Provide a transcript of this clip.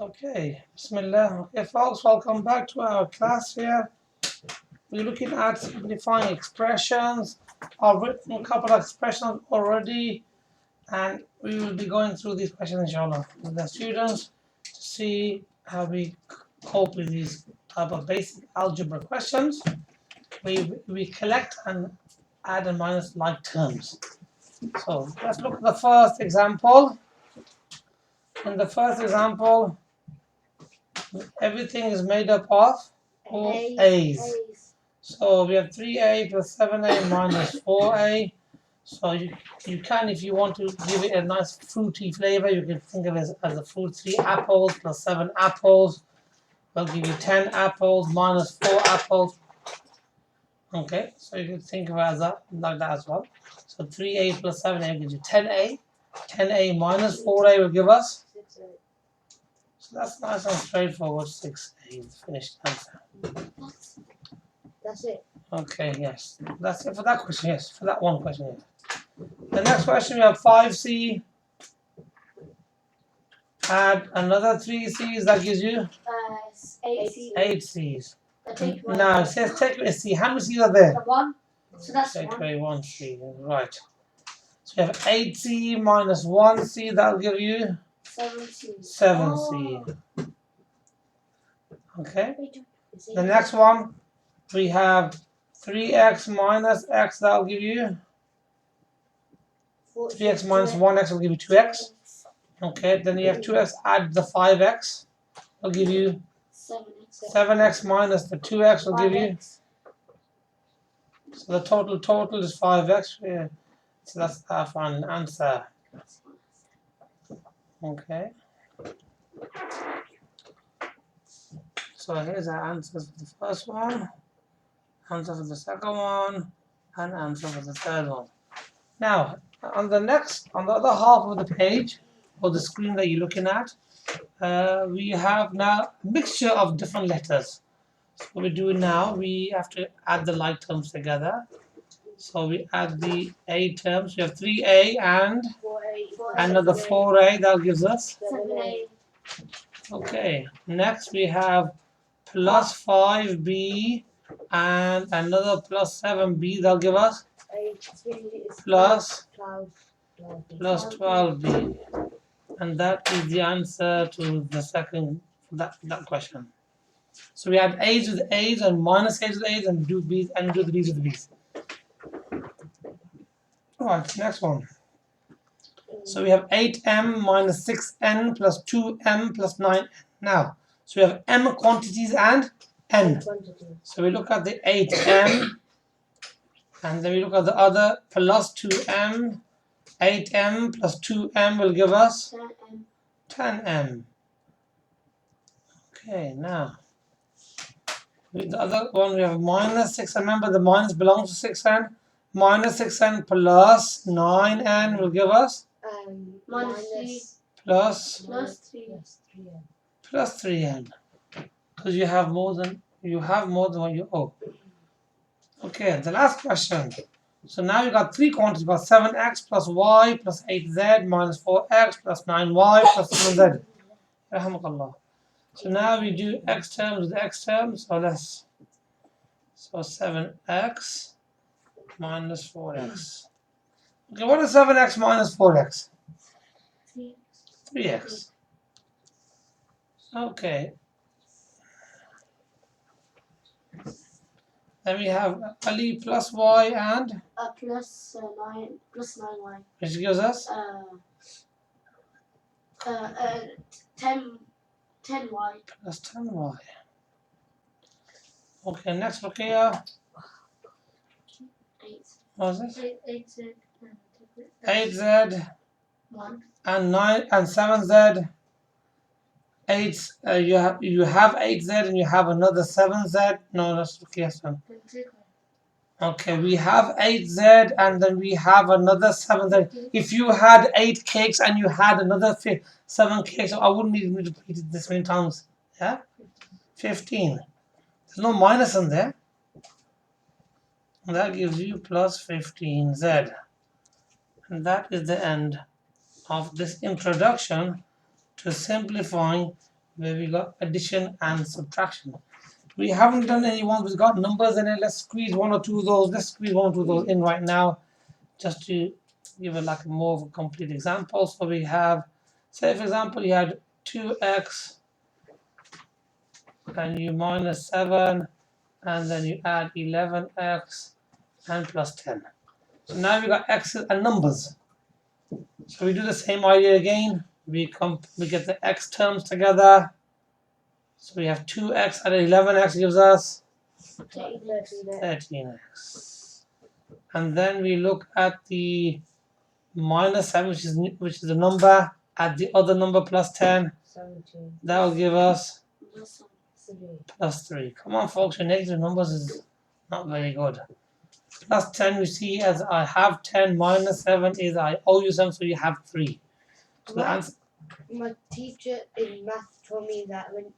Okay, Bismillah. Okay, folks, welcome back to our class here. We're looking at simplifying expressions. I've written a couple of expressions already, and we will be going through these questions, inshallah, with the students to see how we cope with these type of basic algebra questions. We collect and add and minus like terms. So let's look at the first example. In the first example, everything is made up of all A's. So we have 3A plus 7A minus 4A. So you can, if you want to give it a nice fruity flavor, you can think of it as a fruit. 3 apples plus 7 apples will give you 10 apples minus 4 apples. Okay, so you can think of it as that, like that as well. So 3A plus 7A gives you 10A. 10A minus 4A will give us. So that's nice and straightforward. 6A, finished answer. That's it. Okay, yes. That's it for that question, yes. For that one question, yes. The next question, we have 5C. Add another 3 C's, that gives you 8 C's. Now, it says take away a C. How many C's are there? 1. So that's Take 1. away 1 C, right. So we have 8C minus 1 C, that'll give you 7 C. 7 C. Okay. The next one, we have 3x minus x, that'll give you 3x minus 1x will give you 2x. Okay, then you have 2x, add the 5x, will give you 7x minus the 2x will give you. So the total is 5x. Yeah. So that's our final answer. Okay. So here's our answers for the first one, answer for the second one, and answer for the third one. Now, on the other half of the page, or the screen that you're looking at, we have now a mixture of different letters. So what we're doing now, we have to add the like terms together. So we add the A terms. We have 3A and 4A. another 4A. That gives us 7A. Okay. Next we have plus 5B and another plus 7B. That'll give us plus 12B. And that is the answer to the second that question. So we add A's with A's and minus A's with A's and do B's and do the B's with B's. Alright, next one. So we have 8m minus 6n plus 2m plus 9n. Now, so we have m quantities and n. So we look at the 8m and then we look at the other plus 2m. 8m plus 2m will give us 10m. Okay, now with the other one we have minus 6. Remember the minus belongs to 6n. Minus 6n plus 9n will give us minus 3 plus 3n. plus 3n. Because you have more than what you owe. Okay, the last question. So now you got three quantities. You got 7x plus y plus 8z minus 4x plus 9y plus 7z. Rahmakallah. So now we do x terms with x terms. So 7x minus 4x. Okay, what is 7x minus 4x? 3x. Okay. Then we have Ali plus y and plus 9y. which gives us 10y. plus 10y. Okay, next look here. 8. What was it? 8z. 8z 1. and 9 and 7z. 8 you have 8z and you have another 7z. No, that's okay. Okay, we have 8z and then we have another 7z. If you had 8 cakes and you had another 7 cakes, I wouldn't need to repeat it this many times. Yeah, 15. There's no minus in there. And that gives you plus 15z. And that is the end of this introduction to simplifying, where we got addition and subtraction. We haven't done any one we've got numbers in it. Let's squeeze one or two of those. Let's squeeze one or two of those in right now, just to give it like more of a complete example. So we have, say for example, you had 2x and you minus 7, and then you add 11x and plus 10. So now we got x's and numbers. So we do the same idea again. We get the x terms together. So we have 2x and 11x gives us 13x. And then we look at the minus 7, which is the number, add the other number plus 10. 17. That will give us +3. plus 3. Come on, folks, your negative numbers is not very good. Plus 10, we see as I have 10, minus 7 is I owe you some, so you have 3. So the answer. My teacher in math told me that when